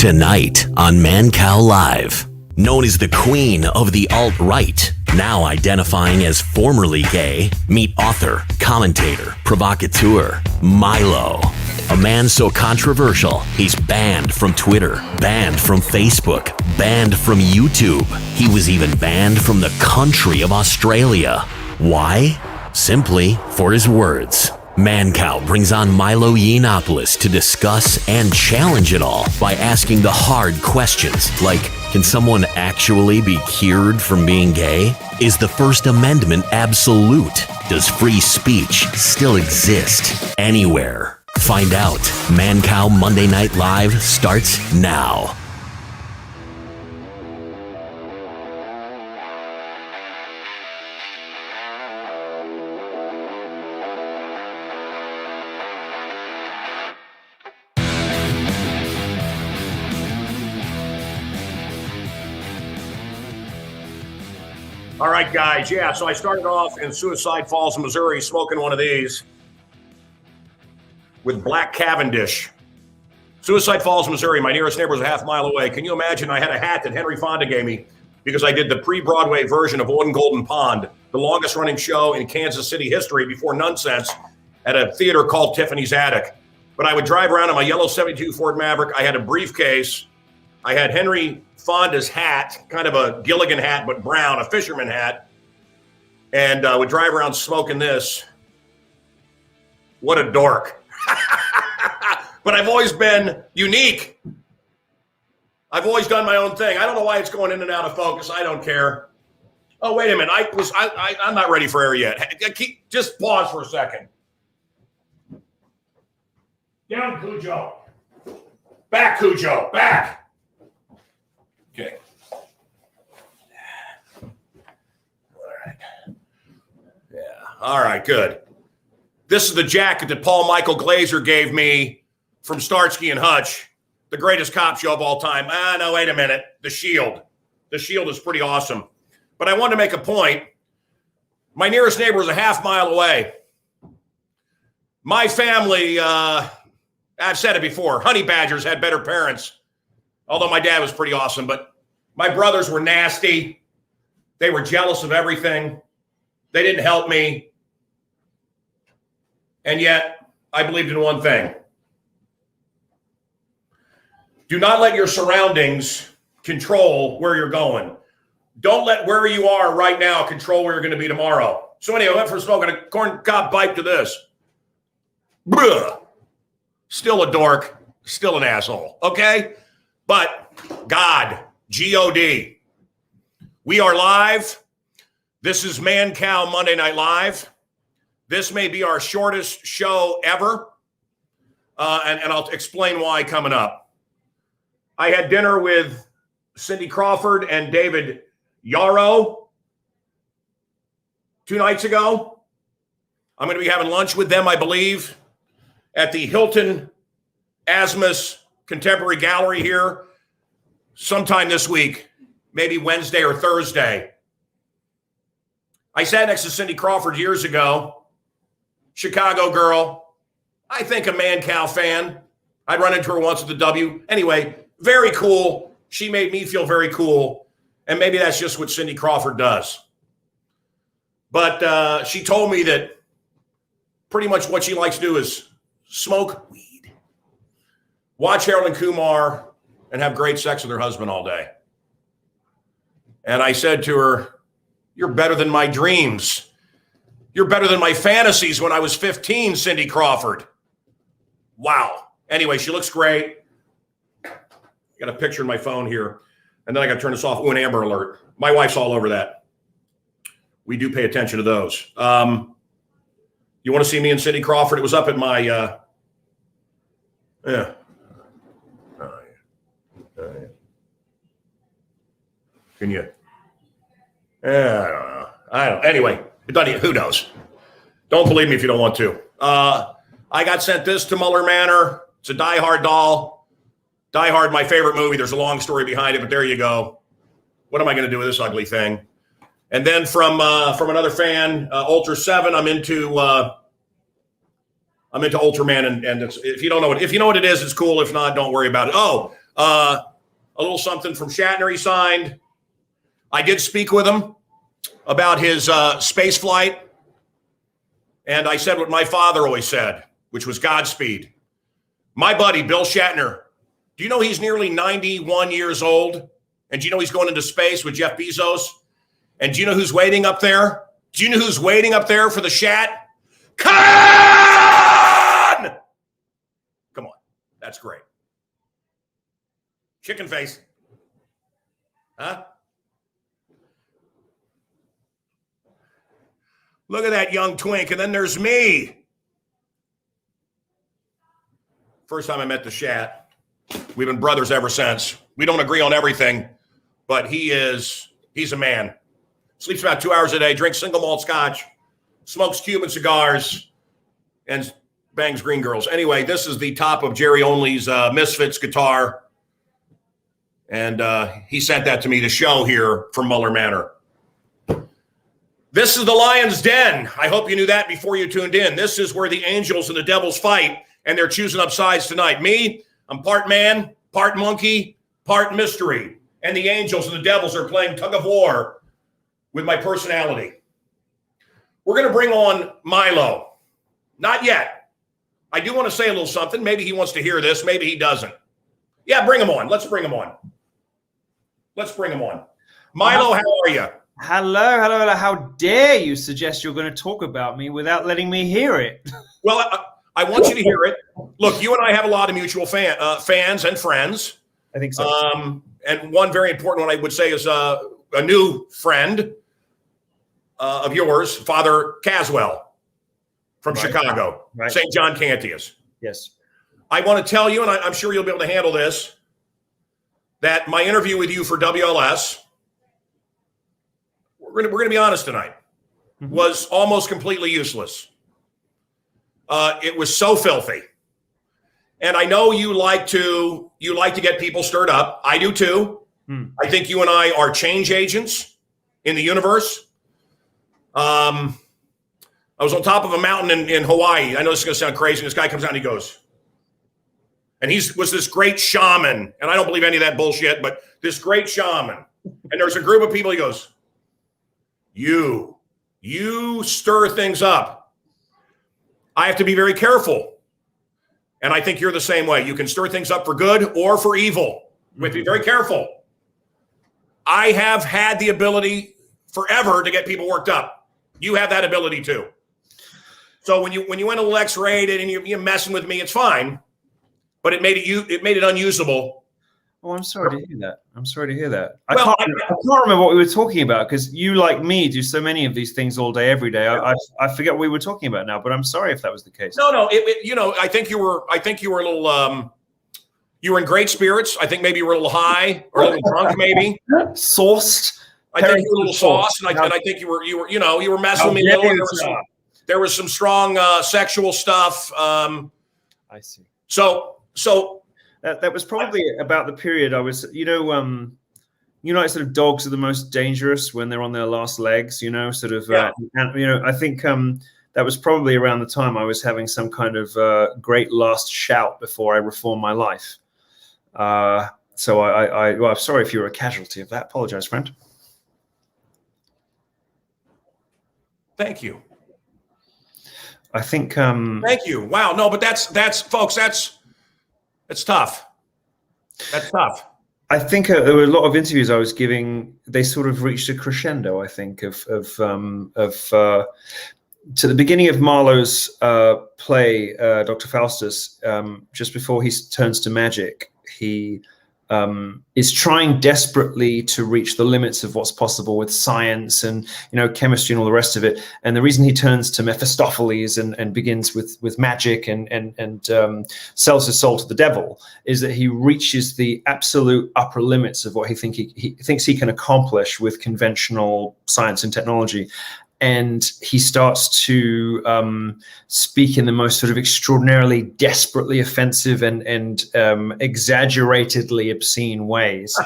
Tonight on Mancow Live, known as the queen of the alt-right, now identifying as formerly gay, meet author, commentator, provocateur, Milo. A man so controversial, he's banned from Twitter, banned from Facebook, banned from YouTube. He was even banned from the country of Australia. Why? Simply for his words. Mancow brings on Milo Yiannopoulos to discuss and challenge it all by asking the hard questions like, can someone actually be cured from being gay? Is the First Amendment absolute? Does free speech still exist anywhere? Find out. Mancow Monday Night Live starts now. All right, guys. Yeah, so I started off in Suicide Falls, Missouri, smoking one of these with Black Cavendish. Suicide Falls, Missouri. My nearest neighbor was a half mile away. Can you imagine? I had a hat that Henry Fonda gave me because I did the pre-Broadway version of One Golden Pond, the longest running show in Kansas City history before Nonsense, at a theater called Tiffany's Attic. But I would drive around in my yellow 72 Ford Maverick. I had a briefcase. I had Henry Fonda's hat, kind of a Gilligan hat, but brown, a fisherman hat, and would drive around smoking this. What a dork. But I've always been unique. I've always done my own thing. I don't know why it's going in and out of focus. I don't care. Oh, wait a minute. I'm not ready for air yet. Just pause for a second. Down, Cujo. Back, Cujo. Back. Okay. All right. Yeah. All right, good. This is the jacket that Paul Michael Glazer gave me from Starsky and Hutch, the greatest cop show of all time. No, wait a minute. The Shield. The Shield is pretty awesome. But I wanted to make a point. My nearest neighbor was a half mile away. My family, I've said it before, honey badgers had better parents. Although my dad was pretty awesome, but my brothers were nasty. They were jealous of everything. They didn't help me. And yet, I believed in one thing. Do not let your surroundings control where you're going. Don't let where you are right now control where you're going to be tomorrow. So anyway, I went for smoking a corn cob pipe to this. Bruh. Still a dork. Still an asshole. Okay? But God, G-O-D. We are live. This is Mancow Monday Night Live. This may be our shortest show ever. And I'll explain why coming up. I had dinner with Cindy Crawford and David Yarrow 2 nights ago. I'm going to be having lunch with them, I believe, at the Hilton Asmus Contemporary Gallery here sometime this week, maybe Wednesday or Thursday. I sat next to Cindy Crawford years ago, Chicago girl. I think a Mancow fan. I'd run into her once at the W. Anyway, very cool. She made me feel very cool. And maybe that's just what Cindy Crawford does. But she told me that pretty much what she likes to do is smoke weed, watch Harold and Kumar, and have great sex with her husband all day. And I said to her, you're better than my dreams. You're better than my fantasies when I was 15, Cindy Crawford. Wow. Anyway, she looks great. Got a picture in my phone here. And then I got to turn this off. Ooh, an Amber Alert. My wife's all over that. We do pay attention to those. You want to see me and Cindy Crawford? It was up at my, yeah. Can you? I don't know. Anyway, it doesn't, who knows? Don't believe me if you don't want to. I got sent this to Muller Manor. It's a Die Hard doll. Die Hard, my favorite movie. There's a long story behind it, but there you go. What am I going to do with this ugly thing? And then from another fan, Ultra 7, I'm into Ultraman, and it's, if you know what it is, it's cool. If not, don't worry about it. Oh, A little something from Shatner he signed. I did speak with him about his space flight. And I said what my father always said, which was Godspeed. My buddy, Bill Shatner, do you know he's nearly 91 years old? And do you know he's going into space with Jeff Bezos? And do you know who's waiting up there? Do you know who's waiting up there for the Shat? Khan! Come on. That's great. Chicken face. Huh? Look at that young twink. And then there's me. First time I met the Shat. We've been brothers ever since. We don't agree on everything, but he's a man. Sleeps about 2 hours a day, drinks single malt scotch, smokes Cuban cigars, and bangs green girls. Anyway, this is the top of Jerry Only's Misfits guitar. And he sent that to me to show here from Muller Manor. This is the Lion's Den. I hope you knew that before you tuned in. This is where the angels and the devils fight, and they're choosing up sides tonight. Me, I'm part man, part monkey, part mystery. And the angels and the devils are playing tug of war with my personality. We're going to bring on Milo. Not yet. I do want to say a little something. Maybe he wants to hear this. Maybe he doesn't. Yeah, bring him on. Let's bring him on. Let's bring him on. Milo, how are you? Hello. How dare you suggest you're going to talk about me without letting me hear it? Well, I want you to hear it. Look, you and I have a lot of mutual fans and friends. I think so. And one very important one I would say is a new friend of yours, Father Caswell from Chicago, St. John Cantius. Yes. I want to tell you, and I'm sure you'll be able to handle this, that my interview with you for WLS, we're going to be honest tonight, was almost completely useless. It was so filthy. And I know you like to get people stirred up. I do too. I think you and I are change agents in the universe. I was on top of a mountain in Hawaii. I know this is going to sound crazy. This guy comes out and he goes, and was this great shaman. And I don't believe any of that bullshit, but this great shaman. And there's a group of people. He goes, you stir things up. I have to be very careful. And I think you're the same way. You can stir things up for good or for evil. We have to be very careful. I have had the ability forever to get people worked up. You have that ability too. So when you went a little X-rated and you're messing with me, it's fine. But it made it unusable. Oh, I'm sorry to hear that. I can't remember what we were talking about because you, like me, do so many of these things all day, every day. I forget what we were talking about now, but I'm sorry if that was the case. No. I think you were a little. You were in great spirits. I think maybe you were a little high or a little drunk, maybe. Sauced. I think you were a little sauced, and I think you were messing with me a little. There was some strong sexual stuff. I see. So that was probably about the period I was, like sort of dogs are the most dangerous when they're on their last legs, I think that was probably around the time I was having some kind of great last shout before I reformed my life. So I'm sorry if you were a casualty of that. Apologize, friend. Thank you. I think. Thank you. Wow. No, but that's folks. That's tough. That's tough. I think there were a lot of interviews I was giving. They sort of reached a crescendo. I think of to the beginning of Marlowe's play, Dr. Faustus. Just before he turns to magic, he is trying desperately to reach the limits of what's possible with science and chemistry and all the rest of it. And the reason he turns to Mephistopheles and begins with magic and sells his soul to the devil is that he reaches the absolute upper limits of what he thinks he can accomplish with conventional science and technology. And he starts to speak in the most sort of extraordinarily, desperately offensive and exaggeratedly obscene ways,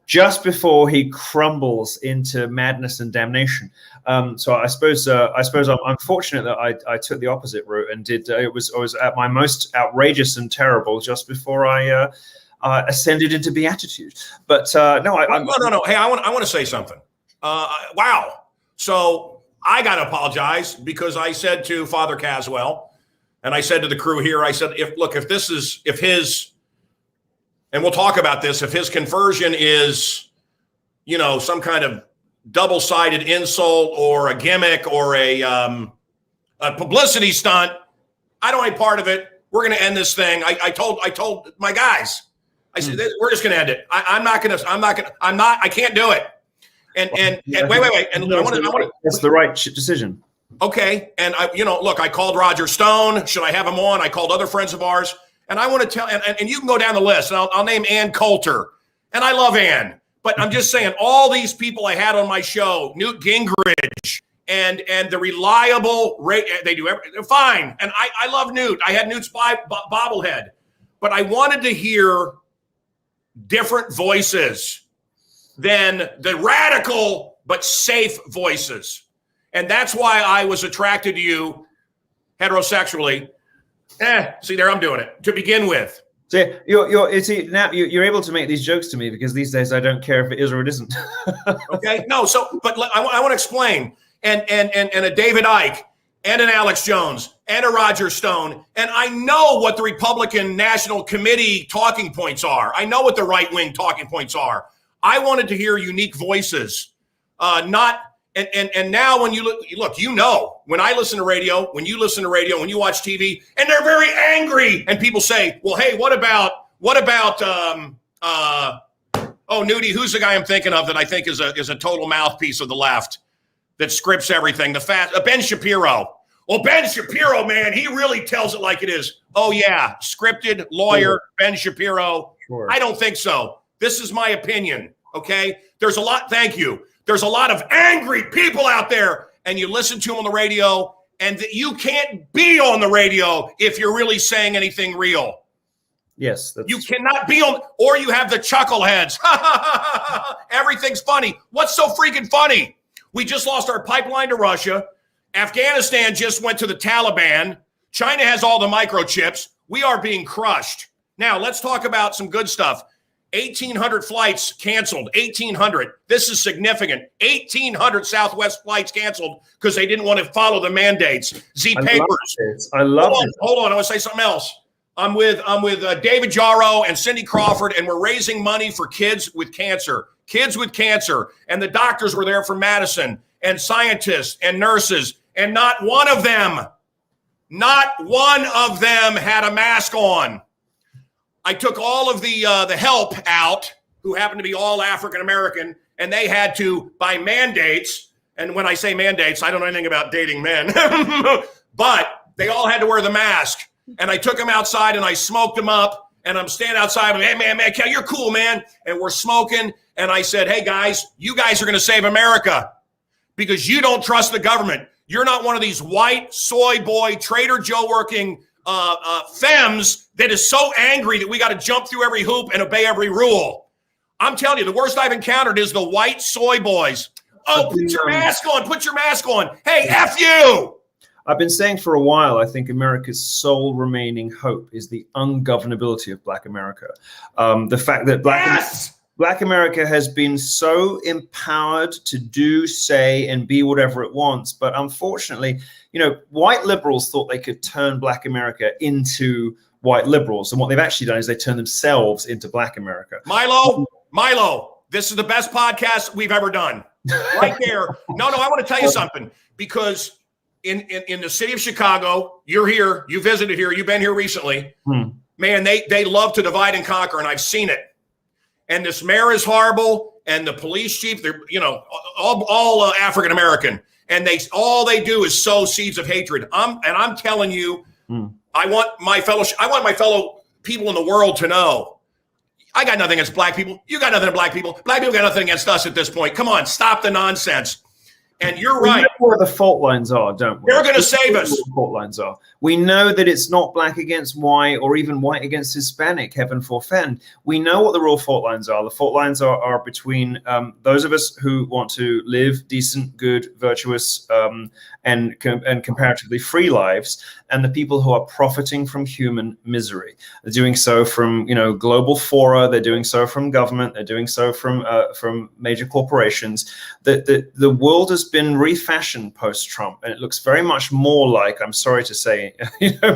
just before he crumbles into madness and damnation. So I suppose I'm fortunate that I took the opposite route and did. I was at my most outrageous and terrible just before I ascended into beatitude. But no, no. Hey, I want to say something. Wow. So I got to apologize because I said to Father Caswell, and I said to the crew here, I said, if his, and we'll talk about this, if his conversion is, some kind of double-sided insult or a gimmick or a publicity stunt, I don't want any part of it. We're going to end this thing. I told my guys, I said, we're just going to end it. I can't do it. And wait. And I want to. That's the right decision. Okay. And I called Roger Stone. Should I have him on? I called other friends of ours. And I want to tell, and you can go down the list, and I'll name Ann Coulter. And I love Ann. But I'm just saying, all these people I had on my show, Newt Gingrich, and the reliable, they do everything. Fine. And I love Newt. I had Newt's bobblehead. But I wanted to hear different voices than the radical but safe voices. And that's why I was attracted to you heterosexually. See there, I'm doing it to begin with. So you're able to make these jokes to me because these days I don't care if it is or it isn't. Okay, no. So, but I want to explain. And a David Icke and an Alex Jones and a Roger Stone, and I know what the Republican National Committee talking points are. I know what the right wing talking points are. I wanted to hear unique voices, not. And now when you look, when I listen to radio, when you listen to radio, when you watch TV, and they're very angry, and people say, well, hey, what about Nudie, who's the guy I'm thinking of that I think is a total mouthpiece of the left that scripts everything, Ben Shapiro. Well, Ben Shapiro, man, he really tells it like it is. Oh yeah, scripted lawyer, sure. Ben Shapiro. Sure. I don't think so. This is my opinion, okay? Thank you. There's a lot of angry people out there, and you listen to them on the radio, and you can't be on the radio if you're really saying anything real. Yes. You cannot be on, or you have the chuckleheads. Everything's funny. What's so freaking funny? We just lost our pipeline to Russia. Afghanistan just went to the Taliban. China has all the microchips. We are being crushed. Now, let's talk about some good stuff. 1,800 flights canceled. 1,800. This is significant. 1,800 Southwest flights canceled because they didn't want to follow the mandates. Papers. I love it. Hold on. I want to say something else. I'm with David Jarrow and Cindy Crawford, and we're raising money for kids with cancer. Kids with cancer. And the doctors were there from Madison, and scientists and nurses, and not one of them had a mask on. I took all of the help out, who happened to be all African-American, and they had to, by mandates, and when I say mandates, I don't know anything about dating men, but they all had to wear the mask. And I took them outside and I smoked them up, and I'm standing outside and, hey, man, Kel, you're cool, man. And we're smoking. And I said, hey, guys, you guys are going to save America because you don't trust the government. You're not one of these white soy boy Trader Joe working femmes that is so angry that we got to jump through every hoop and obey every rule. I'm telling you, the worst I've encountered is the white soy boys. Oh, put your mask on. Put your mask on. Hey, F you. I've been saying for a while, I think America's sole remaining hope is the ungovernability of Black America. The fact that Black America has been so empowered to do, say, and be whatever it wants. But unfortunately, white liberals thought they could turn Black America into white liberals. And what they've actually done is they turn themselves into Black America. Milo, this is the best podcast we've ever done. Right there. No, I want to tell you something, because in the city of Chicago, you're here, you visited here, you've been here recently. Man, they love to divide and conquer, and I've seen it. And this mayor is horrible, and the police chief, they're all African American, and all they do is sow seeds of hatred. I'm telling you, I want my fellow people in the world to know, I got nothing against black people. You got nothing against black people. Black people got nothing against us at this point. Come on, stop the nonsense. And you're We right. know where the fault lines are, don't we? They're going to save us. Where the fault lines are. We know that it's not black against white or even white against Hispanic, heaven forfend. We know what the real fault lines are. The fault lines are between those of us who want to live decent, good, virtuous, and comparatively free lives, and the people who are profiting from human misery. They're doing so from global fora. They're doing so from government. They're doing so from major corporations. The world has been refashioned post-Trump, and it looks very much more like, I'm sorry to say,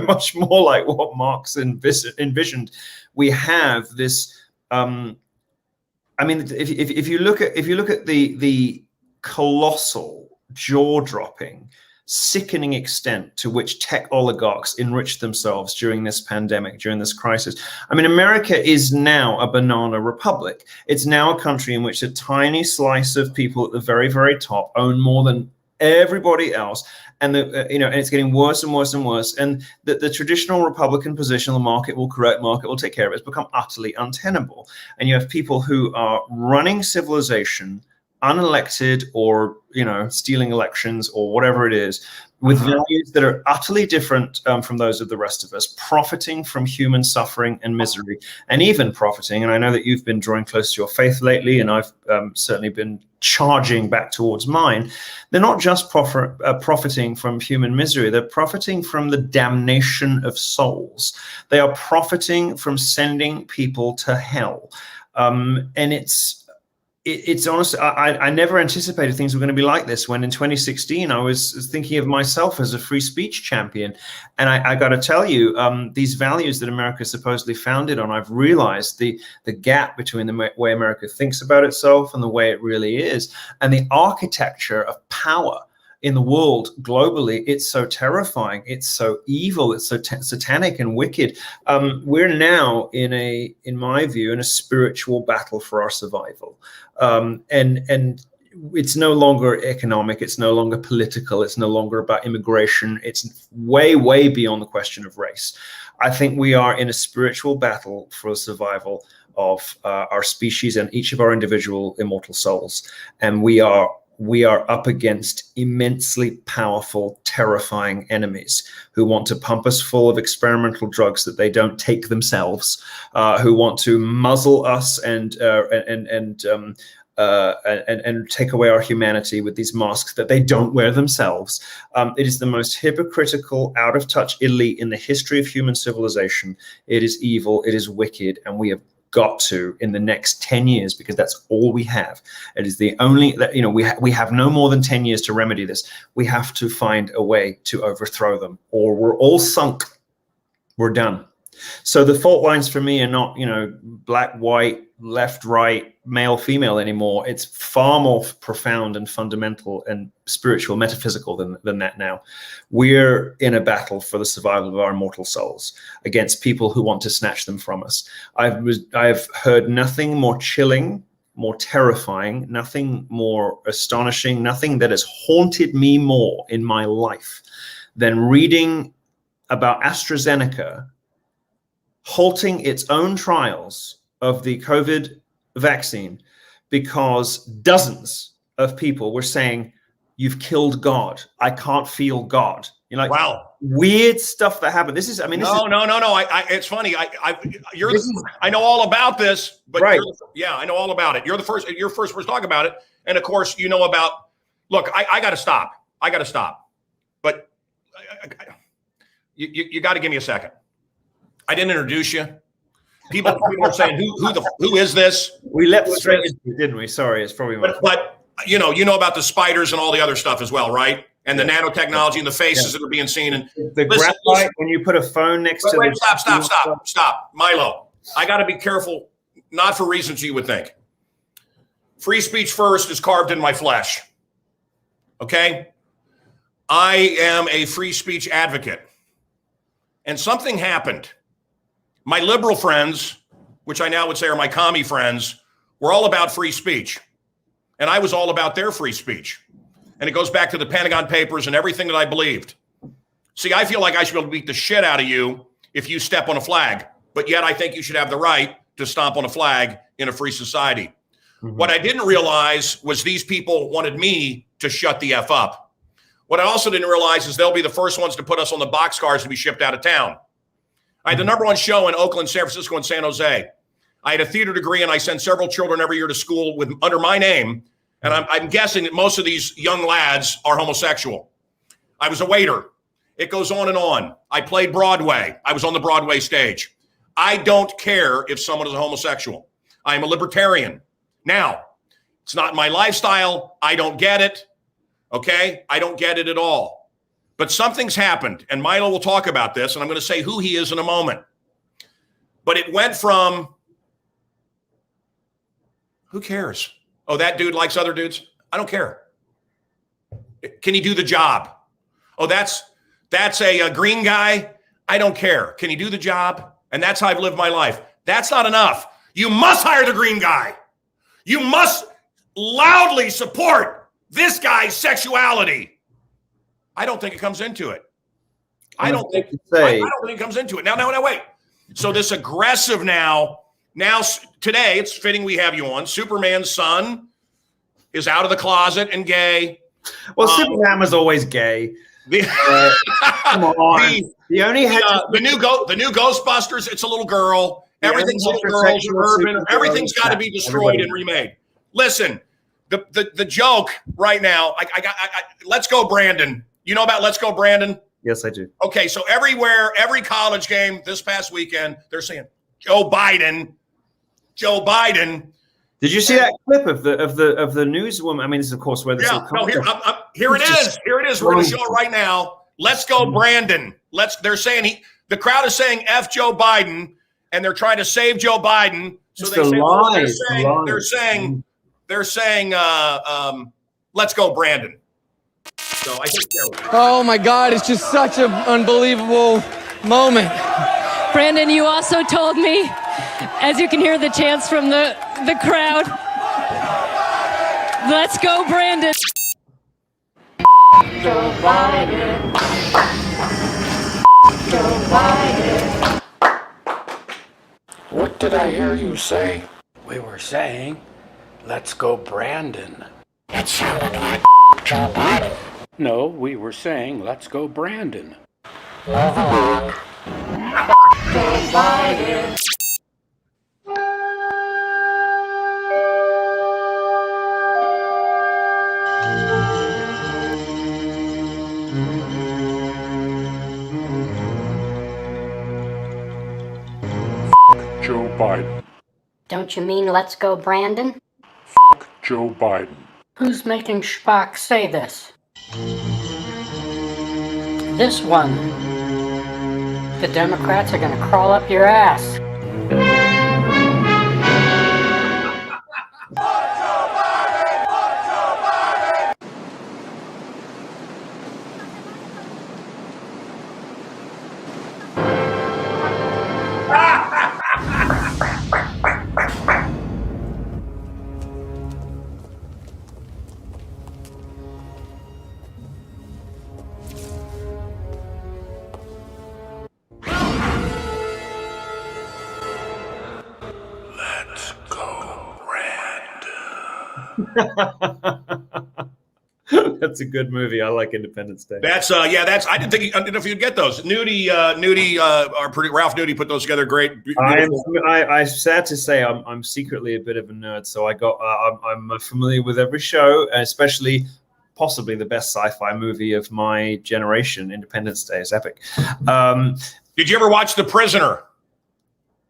much more like what Marx envisioned. We have this. If you look at the colossal, jaw-dropping, sickening extent to which tech oligarchs enrich themselves during this pandemic, during this crisis. I mean, America is now a banana republic. It's now a country in which a tiny slice of people at the very, very top own more than everybody else, and and it's getting worse and worse and worse. And the traditional Republican position, the market will correct, market will take care of it, has become utterly untenable. And you have people who are running civilization unelected or stealing elections or whatever it is, with values that are utterly different from those of the rest of us, profiting from human suffering and misery, and even profiting. And I know that you've been drawing close to your faith lately, and I've certainly been charging back towards mine. They're not just profiting from human misery, they're profiting from the damnation of souls. They are profiting from sending people to hell. And it's honestly, I never anticipated things were going to be like this, when in 2016 I was thinking of myself as a free speech champion. And I got to tell you, these values that America is supposedly founded on, I've realized the gap between the way America thinks about itself and the way it really is, and the architecture of power in the world globally. It's so terrifying, it's so evil, it's so satanic and wicked. We're now in my view, in a spiritual battle for our survival. And it's no longer economic, it's no longer political, it's no longer about immigration. It's way, way beyond the question of race. I think we are in a spiritual battle for the survival of our species and each of our individual immortal souls. And we are up against immensely powerful, terrifying enemies who want to pump us full of experimental drugs that they don't take themselves, who want to muzzle us and take away our humanity with these masks that they don't wear themselves. It is the most hypocritical, out of touch elite in the history of human civilization. It is evil, it is wicked, and we have got to, in the next 10 years, because that's all we have. It is the only, we have no more than 10 years to remedy this. We have to find a way to overthrow them, or we're all sunk. We're done. So the fault lines for me are not, black, white, left, right, male, female anymore. It's far more profound and fundamental and spiritual, metaphysical than that now. We're in a battle for the survival of our immortal souls against people who want to snatch them from us. I've heard nothing more chilling, more terrifying, nothing more astonishing, nothing that has haunted me more in my life than reading about AstraZeneca halting its own trials of the COVID vaccine because dozens of people were saying, "You've killed God. I can't feel God." Wow, weird stuff that happened. No. It's funny. I know all about this, but right. I know all about it. You're first person to talk about it, and of course, you know about. Look, I got to stop. But you got to give me a second. I didn't introduce you. People are saying, who is this? We leapt straight into it, didn't we? Sorry, it's probably my fault. But you know about the spiders and all the other stuff as well, right? And the nanotechnology and the faces that are being seen. And the graphite, when you put a phone next to wait, stop. Milo, I got to be careful, not for reasons you would think. Free speech first is carved in my flesh. Okay? I am a free speech advocate. And something happened. My liberal friends, which I now would say are my commie friends, were all about free speech. And I was all about their free speech. And it goes back to the Pentagon Papers and everything that I believed. See, I feel like I should be able to beat the shit out of you if you step on a flag. But yet I think you should have the right to stomp on a flag in a free society. Mm-hmm. What I didn't realize was these people wanted me to shut the F up. What I also didn't realize is they'll be the first ones to put us on the boxcars to be shipped out of town. I had the #1 show in Oakland, San Francisco, and San Jose. I had a theater degree, and I sent several children every year to school under my name. And I'm guessing that most of these young lads are homosexual. I was a waiter. It goes on and on. I played Broadway. I was on the Broadway stage. I don't care if someone is a homosexual. I am a libertarian. Now, it's not my lifestyle. I don't get it. Okay? I don't get it at all. But something's happened, and Milo will talk about this, and I'm going to say who he is in a moment. But it went from, who cares? Oh, that dude likes other dudes? I don't care. Can he do the job? Oh, that's a green guy? I don't care. Can he do the job? And that's how I've lived my life. That's not enough. You must hire the green guy. You must loudly support this guy's sexuality. I don't think it comes into it. I don't think it comes into it. Now, wait. So this aggressive now today, it's fitting we have you on. Superman's son is out of the closet and gay. Well, Superman was always gay. Come on. The new Ghostbusters, it's a little girl. Everything's little girls, urban. Everything's got to be destroyed and remade. Listen, the joke right now, Let's Go Brandon. You know about Let's Go Brandon? Yes, I do. Okay, so everywhere, every college game this past weekend, they're saying Joe Biden. Did you see that clip of the newswoman? I mean, this is of course where this here it is. Here it is. We're going to show it right now. Let's go, Brandon. They're saying the crowd is saying F Joe Biden, and they're trying to save Joe Biden. So they're saying let's go, Brandon. So I think oh my God, it's just such an unbelievable moment. Brandon, you also told me, as you can hear the chants from the crowd, let's go, Brandon. Joe Biden. Joe Biden. What did I hear you say? We were saying, let's go, Brandon. It sounded like Joe Biden. No, we were saying, let's go, Brandon. Move along. Joe Biden. Joe Biden. Don't you mean let's go, Brandon? Joe Biden. Who's making Spock say this? This one. The Democrats are gonna crawl up your ass. Let's go, Brandon. That's a good movie. I like Independence Day. that's I didn't know if you'd get those. Ralph Nudie put those together. Great. I'm sad to say I'm secretly a bit of a nerd, so I'm familiar with every show, especially possibly the best sci-fi movie of my generation. Independence Day is epic. Did you ever watch The Prisoner?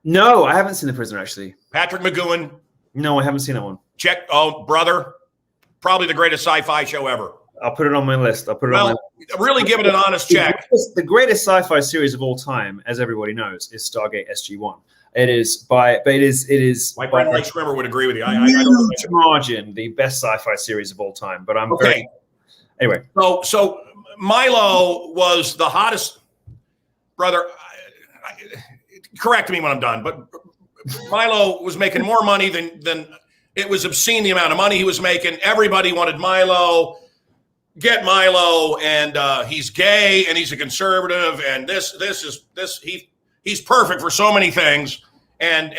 No, I haven't seen The Prisoner actually. Patrick McGowan. No, I haven't seen that one. Check. Oh, brother. Probably the greatest sci-fi show ever. I'll put it on my list. Really give it an honest check. The greatest sci-fi series of all time, as everybody knows, is Stargate SG-1. It is my friend Mike Schwimmer would agree with you. Huge margin, the best sci-fi series of all time. But I'm okay. Anyway. So Milo was the hottest brother. Correct me when I'm done, but Milo was making more money than it was obscene the amount of money he was making. Everybody wanted Milo. Get Milo, and he's gay and he's a conservative, and he's perfect for so many things. and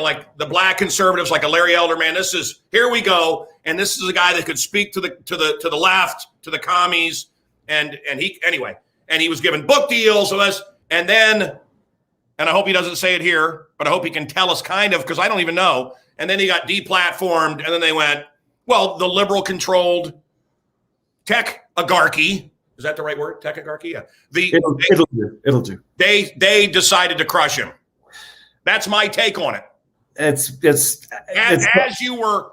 like the black conservatives, like a Larry Elderman. This is, here we go, and this is a guy that could speak to the left, to the commies, and he was given book deals, and then I hope he doesn't say it here, but I hope he can tell us kind of, because I don't even know. And then he got deplatformed, and then they went, well, the liberal-controlled tech-agarchy. Is that the right word? Tech-agarchy? Yeah. It'll do. They decided to crush him. That's my take on it. It's as you were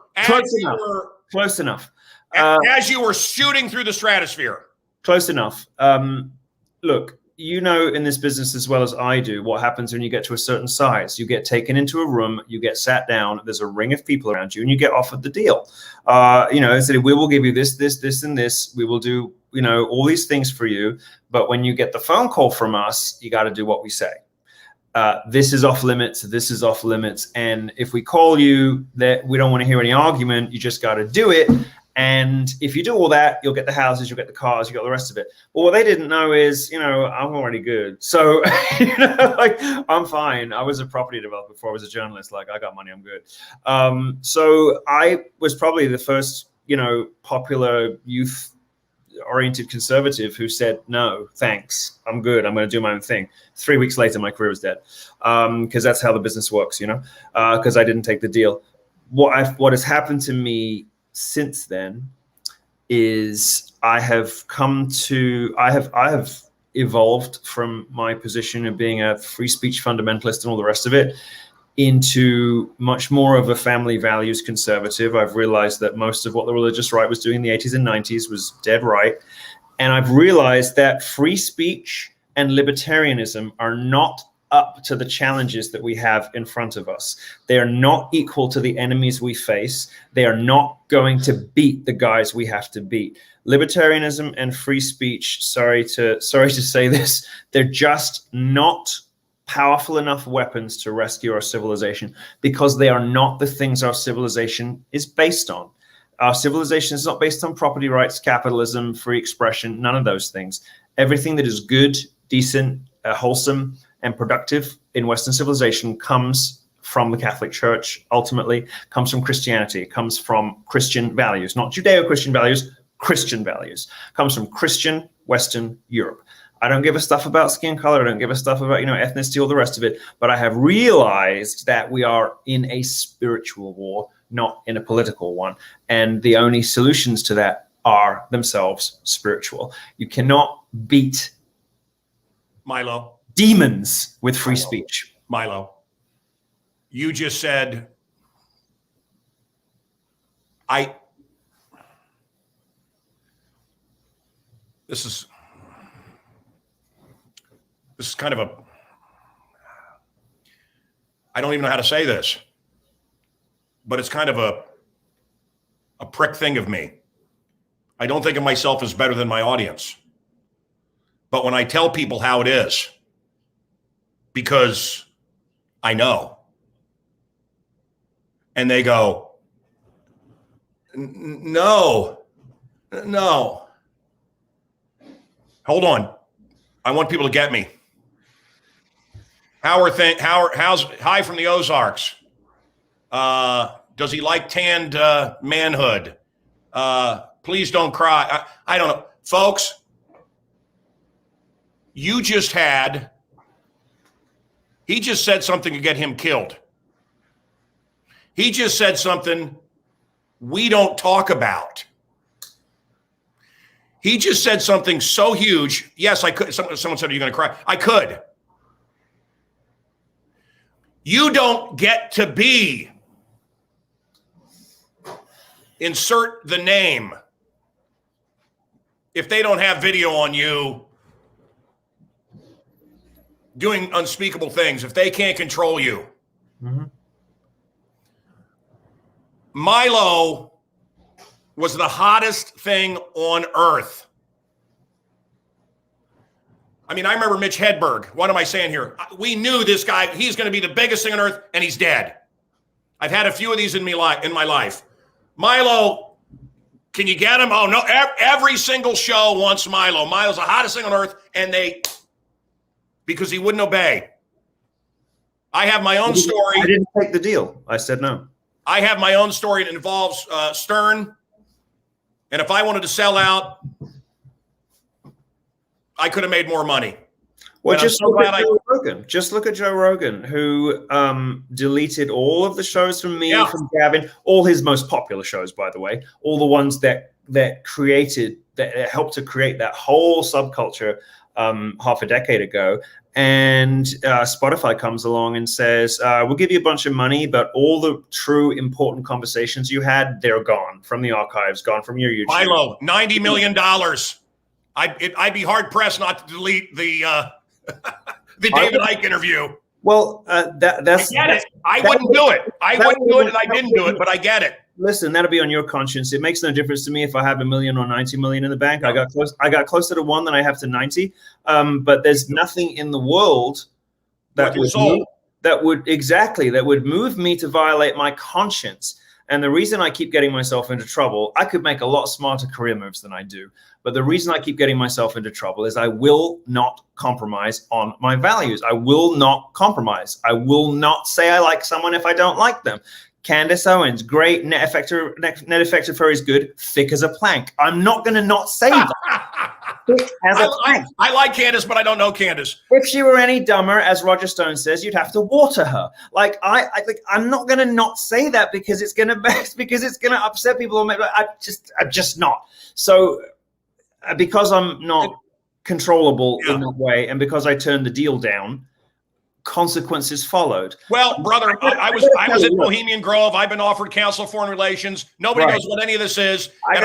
close enough. As you were shooting through the stratosphere. Close enough. Look, you know, in this business as well as I do, what happens when you get to a certain size. You get taken into a room, you get sat down, there's a ring of people around you, and you get offered the deal. Said, we will give you this, and this. We will do, all these things for you. But when you get the phone call from us, you got to do what we say. This is off limits. This is off limits. And if we call you, that we don't want to hear any argument. You just got to do it. And if you do all that, you'll get the houses, you'll get the cars, you got the rest of it. But what they didn't know is, I'm already good. So, I'm fine. I was a property developer before I was a journalist. Like, I got money, I'm good. So I was probably the first, popular youth-oriented conservative who said, no, thanks, I'm good. I'm going to do my own thing. 3 weeks later, my career was dead, because that's how the business works, because I didn't take the deal. What has happened to me since then is I have evolved from my position of being a free speech fundamentalist and all the rest of it into much more of a family values conservative. I've realized that most of what the religious right was doing in the 80s and 90s was dead right. And I've realized that free speech and libertarianism are not up to the challenges that we have in front of us. They are not equal to the enemies we face. They are not going to beat the guys we have to beat. Libertarianism and free speech, sorry to say this, they're just not powerful enough weapons to rescue our civilization, because they are not the things our civilization is based on. Our civilization is not based on property rights, capitalism, free expression, none of those things. Everything that is good, decent, wholesome, and productive in Western civilization comes from the Catholic Church, ultimately, comes from Christianity, comes from Christian values, not Judeo-Christian values, Christian values, comes from Christian Western Europe. I don't give a stuff about skin color, I don't give a stuff about, ethnicity, all the rest of it, but I have realized that we are in a spiritual war, not in a political one. And the only solutions to that are themselves spiritual. You cannot beat Milo. Demons with free speech. Milo, you just said, this is kind of I don't even know how to say this, but it's kind of a prick thing of me. I don't think of myself as better than my audience. But when I tell people how it is, because I know, and they go, no. Hold on. I want people to get me. How's hi from the Ozarks? Does he like tanned manhood? Please don't cry. I don't know. Folks, he just said something to get him killed. He just said something we don't talk about. He just said something so huge. Yes, I could. Someone said, are you going to cry? I could. You don't get to be. Insert the name. If they don't have video on you doing unspeakable things, if they can't control you. Mm-hmm. Milo was the hottest thing on earth. I mean, I remember Mitch Hedberg. What am I saying here? We knew this guy, he's going to be the biggest thing on earth, and he's dead. I've had a few of these in my life. Milo, can you get him? Oh, no. Every single show wants Milo. Milo's the hottest thing on earth, and because he wouldn't obey. I have my own story. I didn't take the deal. I said no. I have my own story. It involves Stern. And if I wanted to sell out, I could have made more money. Well, just look at Joe Rogan. Just look at Joe Rogan, who deleted all of the shows from me, from Gavin, all his most popular shows, by the way, all the ones that helped to create that whole subculture half a decade ago. And Spotify comes along and says, we'll give you a bunch of money, but all the true important conversations you had, they're gone from the archives, gone from your YouTube. Milo, $90 million. I'd be hard pressed not to delete the David Icke interview. Well, that's. I get it. I wouldn't do it. I wouldn't do it, and I didn't do it, but I get it. Listen, that'll be on your conscience. It makes no difference to me if I have $1 million or 90 million in the bank. I got closer to 1 than I have to 90. But there's nothing in the world that would move me to violate my conscience. And the reason I keep getting myself into trouble, I could make a lot smarter career moves than I do. But the reason I keep getting myself into trouble is I will not compromise on my values. I will not compromise. I will not say I like someone if I don't like them. Candace Owens, great. Net effective fur is good. Thick as a plank. I'm not going to not say that. Thick as a plank. I like Candace, but I don't know Candace. If she were any dumber, as Roger Stone says, you'd have to water her. I'm not going to not say that because it's going to upset people. I'm just not. So because I'm not controllable in that way, and because I turned the deal down, consequences followed. Well, brother, I was at Bohemian Grove. I've been offered counsel of foreign relations. Nobody knows what any of this is. I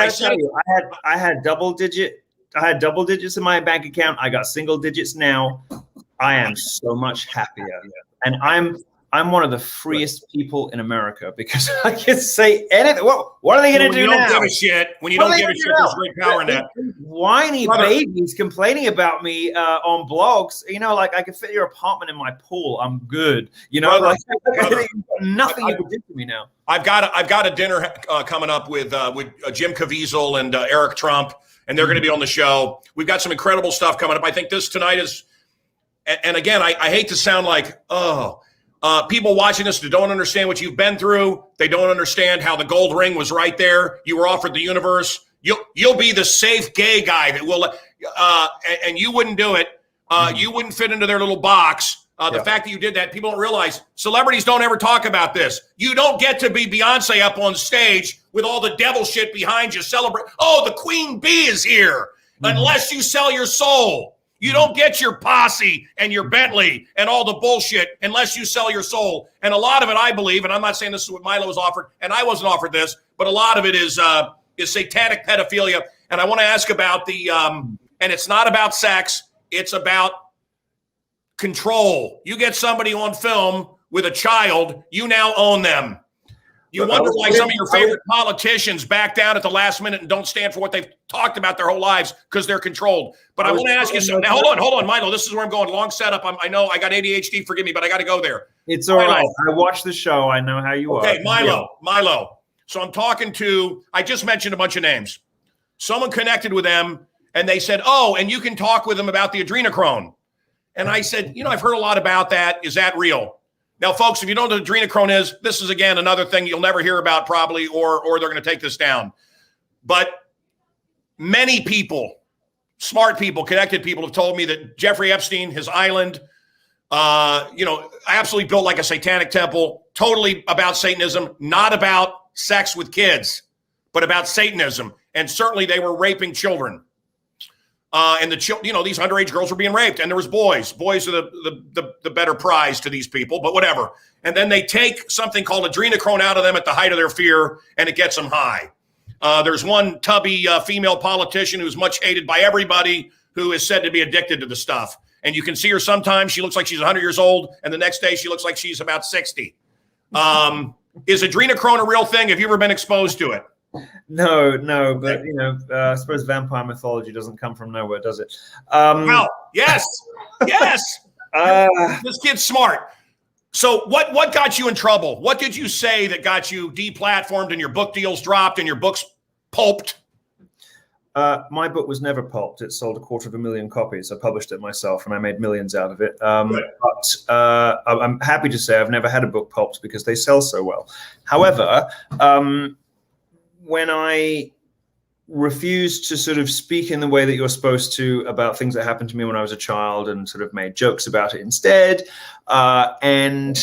had double digits in my bank account. I got single digits now. I am so much happier, and I'm one of the freest people in America because I can say anything. What are they going to do now? When you don't give a shit, there's great power in that. Whiny babies complaining about me on blogs. I can fit your apartment in my pool. I'm good. Brother, nothing you can do to me now. I've got a dinner coming up with Jim Caviezel and Eric Trump, and they're going to be on the show. We've got some incredible stuff coming up. I think this tonight is, and again, I hate to sound like, people watching this that don't understand what you've been through. They don't understand how the gold ring was right there. You were offered the universe. You'll be the safe gay guy that will, and you wouldn't do it. You wouldn't fit into their little box. The fact that you did that, people don't realize. Celebrities don't ever talk about this. You don't get to be Beyonce up on stage with all the devil shit behind you. Celebrate. Oh, the Queen Bee is here. Unless you sell your soul. You don't get your posse and your Bentley and all the bullshit unless you sell your soul. And a lot of it, I believe, and I'm not saying this is what Milo was offered, and I wasn't offered this, but a lot of it is satanic pedophilia. And I want to ask about and it's not about sex, it's about control. You get somebody on film with a child, you now own them. You wonder why some of your favorite politicians back down at the last minute and don't stand for what they've talked about their whole lives because they're controlled. But I want to ask you something. Now, hold on, Milo. This is where I'm going. Long setup. I know I got ADHD. Forgive me, but I got to go there. It's all right. I watched the show. I know how you are. Okay, Milo. So I'm talking to, I just mentioned a bunch of names. Someone connected with them, and they said, and you can talk with them about the adrenochrome. And I said, I've heard a lot about that. Is that real? Now, folks, if you don't know what adrenochrome is, this is, again, another thing you'll never hear about probably, or they're going to take this down. But many people, smart people, connected people have told me that Jeffrey Epstein, his island, absolutely built like a satanic temple, totally about Satanism, not about sex with kids, but about Satanism. And certainly they were raping children. And these underage girls were being raped, and there was boys. Boys are the better prize to these people, but whatever. And then they take something called adrenochrome out of them at the height of their fear, and it gets them high. There's one tubby female politician who's much hated by everybody who is said to be addicted to the stuff. And you can see her sometimes. She looks like she's 100 years old, and the next day she looks like she's about 60. Is adrenochrome a real thing? Have you ever been exposed to it? No, but I suppose vampire mythology doesn't come from nowhere, does it? Well, yes. This kid's smart. So what got you in trouble? What did you say that got you deplatformed and your book deals dropped and your books pulped? My book was never pulped. It sold 250,000 copies. I published it myself, and I made millions out of it. But I'm happy to say I've never had a book pulped because they sell so well. However, when I refused to sort of speak in the way that you're supposed to about things that happened to me when I was a child and sort of made jokes about it instead, and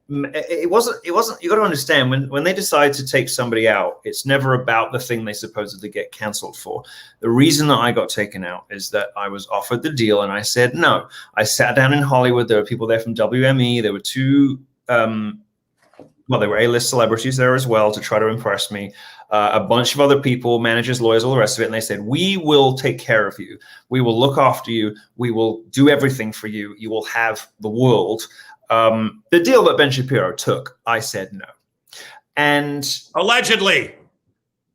it wasn't you got to understand when they decide to take somebody out, it's never about the thing they supposedly get canceled for. The reason that I got taken out is that I was offered the deal and I said no. I sat down in Hollywood. There were people there from WME. There were two there were A-list celebrities there as well to try to impress me. A bunch of other people, managers, lawyers, all the rest of it. And they said, we will take care of you. We will look after you. We will do everything for you. You will have the world. The deal that Ben Shapiro took, I said no. And allegedly.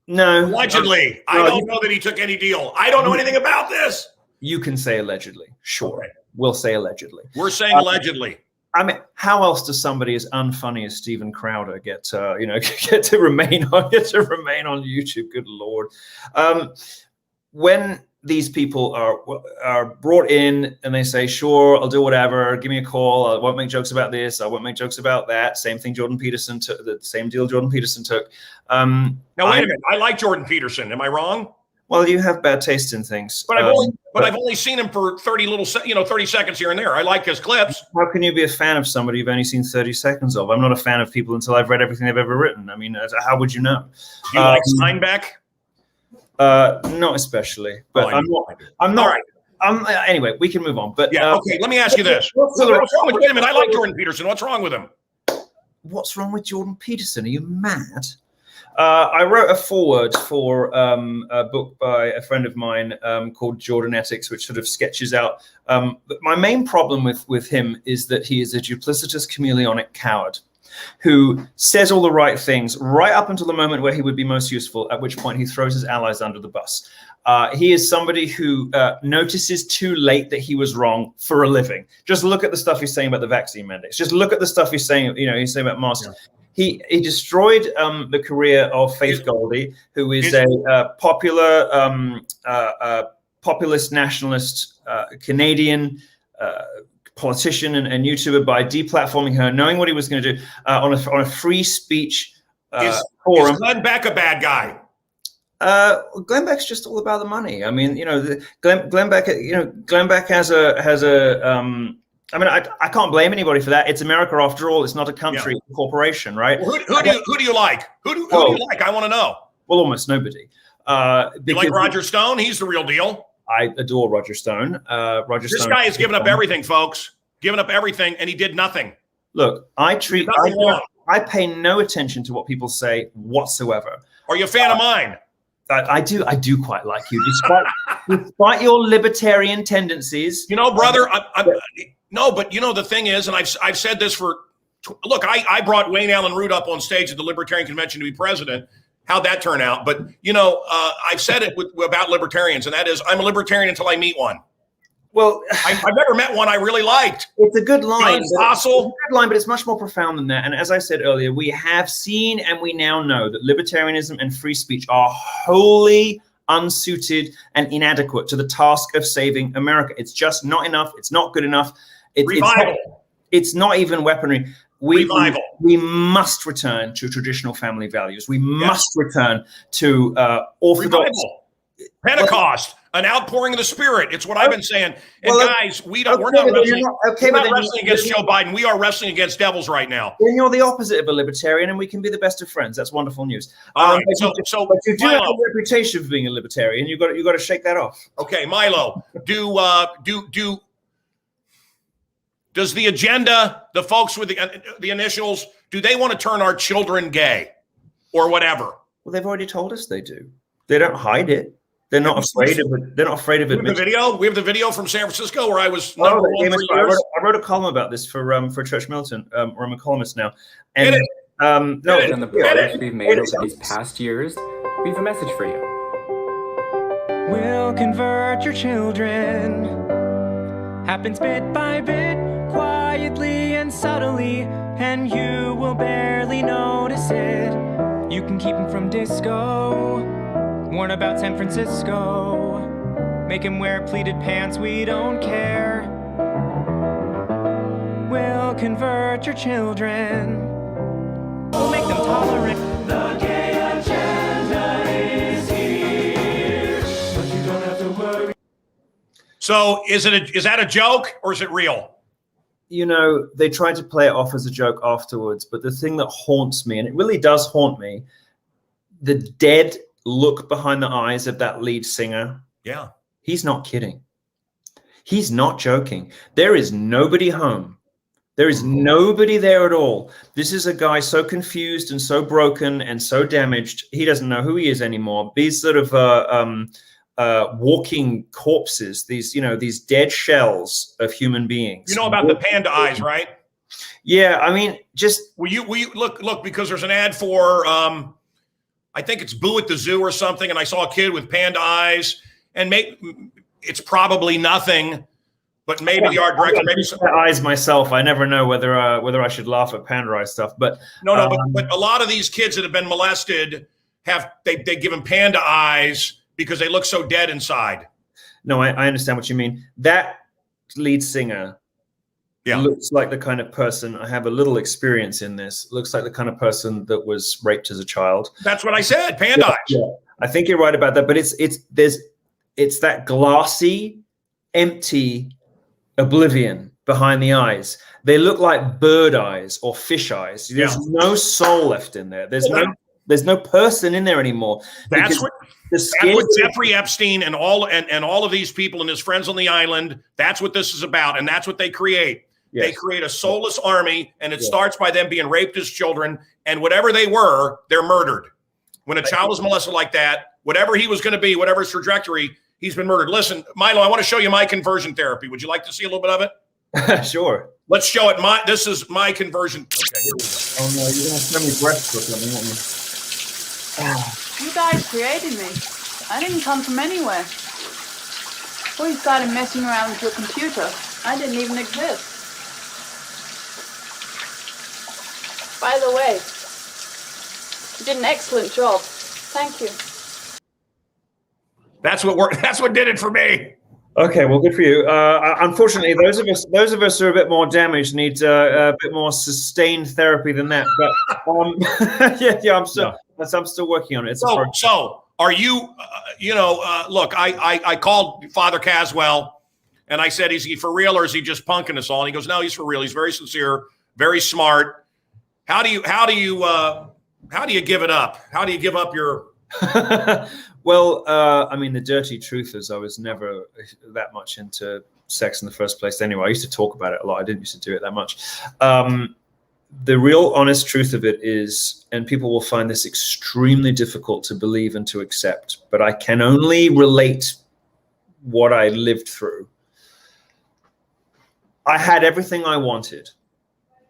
No. Allegedly. I don't know that he took any deal. I don't know anything about this. You can say allegedly. Sure. Okay. We'll say allegedly. We're saying allegedly. I mean, how else does somebody as unfunny as Steven Crowder get to remain on YouTube? Good Lord. When these people are brought in and they say, sure, I'll do whatever, give me a call, I won't make jokes about this, I won't make jokes about that, same thing Jordan Peterson took, the same deal Jordan Peterson took. Now wait a minute, I like Jordan Peterson, am I wrong? Well, you have bad taste in things. But I've only seen him for 30 seconds here and there. I like his clips. How can you be a fan of somebody you've only seen 30 seconds of? I'm not a fan of people until I've read everything they've ever written. I mean, how would you know? Do you like Steinbeck? Not especially, but I'm not. All right. Anyway, we can move on. But yeah, okay. Let me ask you this: what's wrong with? Wait a minute. I like Jordan Peterson. What's wrong with him? What's wrong with Jordan Peterson? Are you mad? I wrote a foreword for a book by a friend of mine called Jordanetics, which sort of sketches out. My main problem with him is that he is a duplicitous, chameleonic coward who says all the right things right up until the moment where he would be most useful, at which point he throws his allies under the bus. He is somebody who notices too late that he was wrong for a living. Just look at the stuff he's saying about the vaccine mandates. Just look at the stuff he's saying, he's saying about masks. Yeah. He destroyed the career of Faith Goldie, who is a popular, populist nationalist Canadian politician and YouTuber by deplatforming her, knowing what he was going to do on a free speech forum. Is Glenn Beck a bad guy? Glenn Beck's just all about the money. I mean, Glenn Beck. Glenn Beck has a. I mean, I can't blame anybody for that. It's America after all. It's not a country, it's a corporation, right? Well, who do you like? Who do you like? I want to know. Well, almost nobody. You like Roger Stone? He's the real deal. I adore Roger Stone. This guy has given up everything, folks. Given up everything, and he did nothing. Look, I pay no attention to what people say whatsoever. Are you a fan of mine? I do quite like you, despite your libertarian tendencies. Brother, no, but the thing is, and I've said this look, I brought Wayne Allen Root up on stage at the Libertarian Convention to be president. How'd that turn out? But, I've said it about libertarians, and that is I'm a libertarian until I meet one. Well, I've never met one I really liked. It's a good line. It's a good line, but it's much more profound than that. And as I said earlier, we have seen and we now know that libertarianism and free speech are wholly unsuited and inadequate to the task of saving America. It's just not enough. It's not good enough. It's not even weaponry. We must return to traditional family values. We must return to orthodox. Revival. Pentecost, an outpouring of the Spirit. It's what I've been saying. And guys, we're not wrestling against Joe Biden. We are wrestling against devils right now. Then you're the opposite of a libertarian, and we can be the best of friends. That's wonderful news. But you do have a reputation for being a libertarian. You've got to shake that off. Okay, Milo. Does the agenda, the folks with the initials, do they want to turn our children gay or whatever? Well, they've already told us they do. They don't hide it. They're not afraid of it. They're not afraid of it. We have the video from San Francisco where I was number one for years. I wrote a column about this for Church Militant, where I'm a columnist now. And on the progress we've made over these past years, we have a message for you. We'll convert your children. Happens bit by bit, quietly and subtly, and you will barely notice it. You can keep them from disco, warn about San Francisco. Make him wear pleated pants, we don't care. We'll convert your children. We'll make them tolerant. The gay agenda is here, but you don't have to worry. So is that a joke or is it real? You know, they tried to play it off as a joke afterwards, but the thing that haunts me, and it really does haunt me, the dead look behind the eyes of that lead singer. Yeah. He's not kidding. He's not joking. There is nobody home. There is nobody there at all. This is a guy so confused and so broken and so damaged. He doesn't know who he is anymore. These sort of walking corpses, these dead shells of human beings. You know about the panda eyes, right? Yeah, I mean, just will you look because there's an ad for I think it's Boo at the Zoo or something, and I saw a kid with panda eyes, and it's probably nothing, but maybe the art director, maybe some eyes myself. I never know whether I should laugh at panda eye stuff, but no, but a lot of these kids that have been molested they give them panda eyes because they look so dead inside. No, I understand what you mean. That lead singer looks like the kind of person, I have a little experience in this, looks like the kind of person that was raped as a child. That's what I said, panda eyes. Yeah. I think you're right about that, but it's that glassy, empty oblivion behind the eyes. They look like bird eyes or fish eyes. There's no soul left in there. There's no person in there anymore. That's what Jeffrey Epstein and all of these people and his friends on the island, that's what this is about, and that's what they create. Yes. They create a soulless army, and it starts by them being raped as children, and whatever they were, they're murdered. When a child is molested like that, whatever he was going to be, whatever his trajectory, he's been murdered. Listen, Milo, I want to show you my conversion therapy. Would you like to see a little bit of it? Sure. Let's show it. This is my conversion. Okay, here we go. Oh no, you're going to send me breasts or something, You guys created me. I didn't come from anywhere. Before you started messing around with your computer, I didn't even exist. By the way, you did an excellent job. Thank you. That's what worked. That's what did it for me. Okay, well, good for you. Unfortunately, those of us who are a bit more damaged need a bit more sustained therapy than that. But I'm still working on it. So are you? Look, I called Father Caswell, and I said, "Is he for real or is he just punking us all?" And he goes, "No, he's for real. He's very sincere, very smart." How do you give it up? How do you give up your? Well, I mean, the dirty truth is I was never that much into sex in the first place anyway. I used to talk about it a lot. I didn't used to do it that much. The real honest truth of it is, and people will find this extremely difficult to believe and to accept, but I can only relate what I lived through. I had everything I wanted.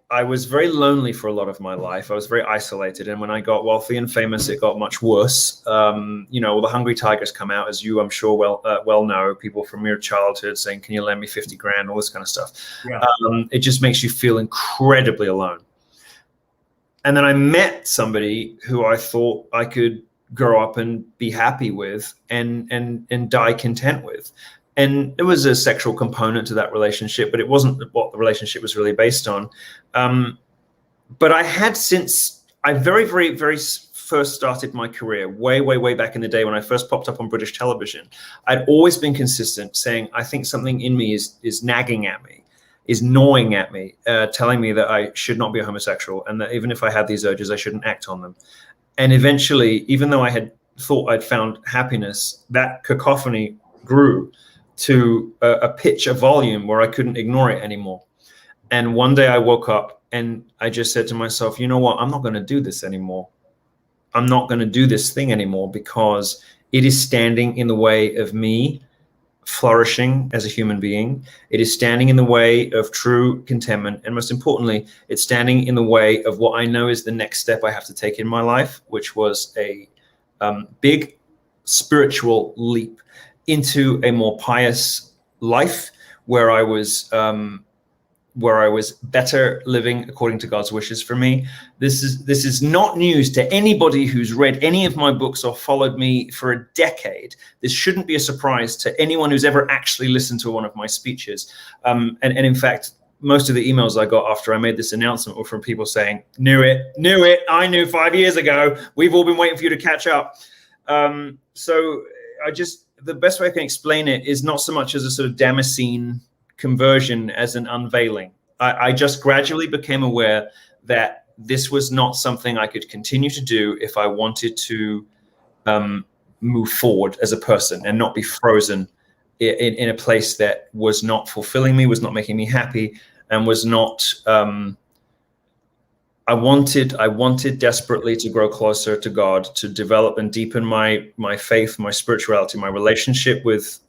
I was very lonely for a lot of my life. I was very isolated. And when I got wealthy and famous, it got much worse. The hungry tigers come out, as you, I'm sure, well know, people from your childhood saying, "Can you lend me 50 grand?" All this kind of stuff. Yeah. It just makes you feel incredibly alone. And then I met somebody who I thought I could grow up and be happy with and die content with. And there was a sexual component to that relationship, but it wasn't what the relationship was really based on. But I had, since I very, very, very first started my career, way back in the day when I first popped up on British television, I'd always been consistent saying, I think something in me is nagging at me, is gnawing at me, telling me that I should not be a homosexual, and that even if I had these urges, I shouldn't act on them. And eventually, even though I had thought I'd found happiness, that cacophony grew to a pitch, a volume where I couldn't ignore it anymore. And one day I woke up and I just said to myself, you know what? I'm not going to do this anymore. I'm not going to do this thing anymore because it is standing in the way of me flourishing as a human being. It is standing in the way of true contentment. And most importantly, it's standing in the way of what I know is the next step I have to take in my life, which was a big spiritual leap into a more pious life where I was where I was better living according to God's wishes for me. This is not news to anybody who's read any of my books or followed me for a decade. This shouldn't be a surprise to anyone who's ever actually listened to one of my speeches. And in fact, most of the emails I got after I made this announcement were from people saying, knew it, I knew 5 years ago, we've all been waiting for you to catch up. So the best way I can explain it is not so much as a sort of Damascene conversion as an unveiling. I just gradually became aware that this was not something I could continue to do if I wanted to move forward as a person and not be frozen in a place that was not fulfilling me, was not making me happy, and was not. I wanted desperately to grow closer to God, to develop and deepen my faith, my spirituality, my relationship with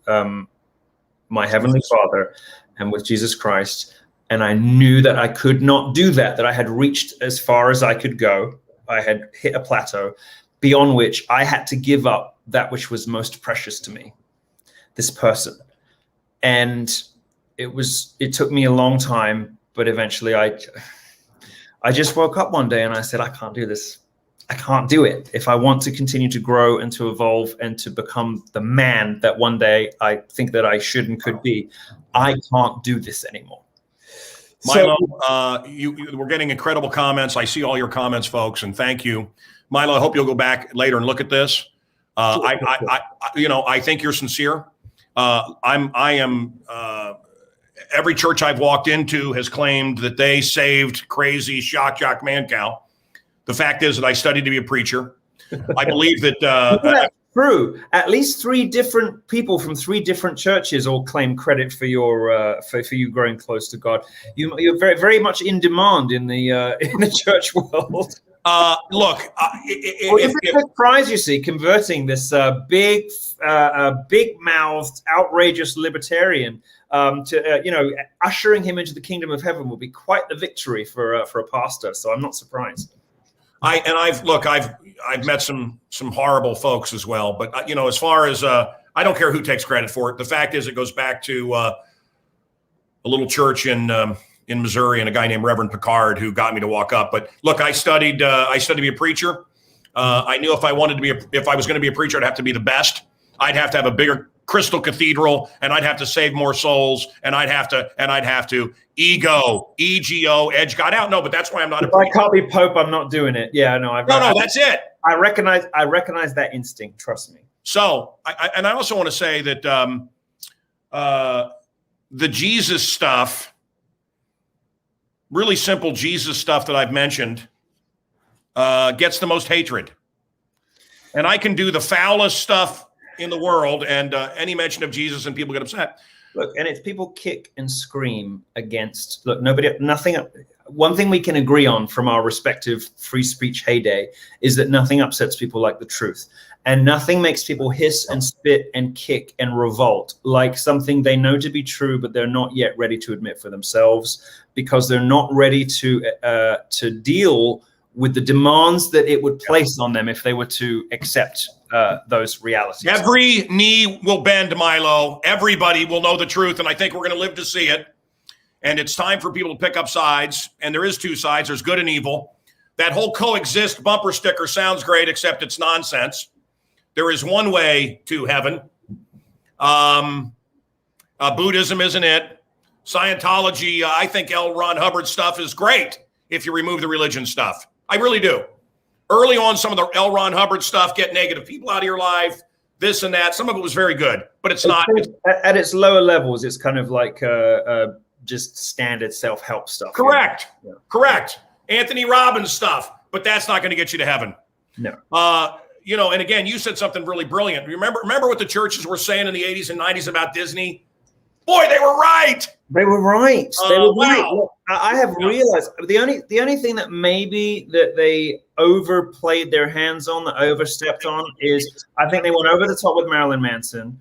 my Heavenly Father and with Jesus Christ. And I knew that I could not do that I had reached as far as I could go. I had hit a plateau beyond which I had to give up that which was most precious to me, this person. And it took me a long time, but eventually I just woke up one day and I said, I can't do this. I can't do it. If I want to continue to grow and to evolve and to become the man that one day I think that I should and could be, I can't do this anymore. Milo, we're getting incredible comments. I see all your comments, folks, and thank you. Milo, I hope you'll go back later and look at this. I think you're sincere. Every church I've walked into has claimed that they saved crazy shock jock Mancow. The fact is that I studied to be a preacher. I believe that that's true. At least 3 different people from 3 different churches all claim credit for your for you growing close to God. You're very, very much in demand in the church world. Look, it's a surprise, you see, converting this big-mouthed, outrageous libertarian to ushering him into the kingdom of heaven will be quite the victory for a pastor. So I'm not surprised. I've met some horrible folks as well, but as far as I don't care who takes credit for it. The fact is, it goes back to a little church in Missouri and a guy named Reverend Picard who got me to walk up. But look, I studied to be a preacher. I knew if I was going to be a preacher, I'd have to be the best. I'd have to have a bigger crystal cathedral, and I'd have to save more souls, and I'd have to ego, edge God out. No, but that's why I'm not. If I can't be Pope, I'm not doing it. Yeah, no, that's it. I recognize that instinct. Trust me. So, I also want to say that the Jesus stuff, really simple Jesus stuff that I've mentioned, gets the most hatred, and I can do the foulest stuff in the world, and any mention of Jesus and people get upset. Look, and if people kick and scream against, nothing. One thing we can agree on from our respective free speech heyday is that nothing upsets people like the truth, and nothing makes people hiss and spit and kick and revolt like something they know to be true, but they're not yet ready to admit for themselves because they're not ready to deal with the demands that it would place on them if they were to accept those realities. Every knee will bend, Milo. Everybody will know the truth, and I think we're going to live to see it. And it's time for people to pick up sides, and there is 2 sides. There's good and evil. That whole coexist bumper sticker sounds great, except it's nonsense. There is one way to heaven. Buddhism isn't it. Scientology, I think L. Ron Hubbard stuff is great if you remove the religion stuff. I really do. Early on, some of the L. Ron Hubbard stuff, get negative people out of your life, this and that. Some of it was very good, but it's not. At its lower levels, it's kind of like just standard self-help stuff. Correct. Yeah. Correct. Anthony Robbins stuff, but that's not going to get you to heaven. No. And again, you said something really brilliant. Remember what the churches were saying in the 80s and 90s about Disney? Boy, they were right. They were right. They were right. Wow. I have realized the only thing that maybe that they overplayed their hands on, that overstepped on, is I think they went over the top with Marilyn Manson,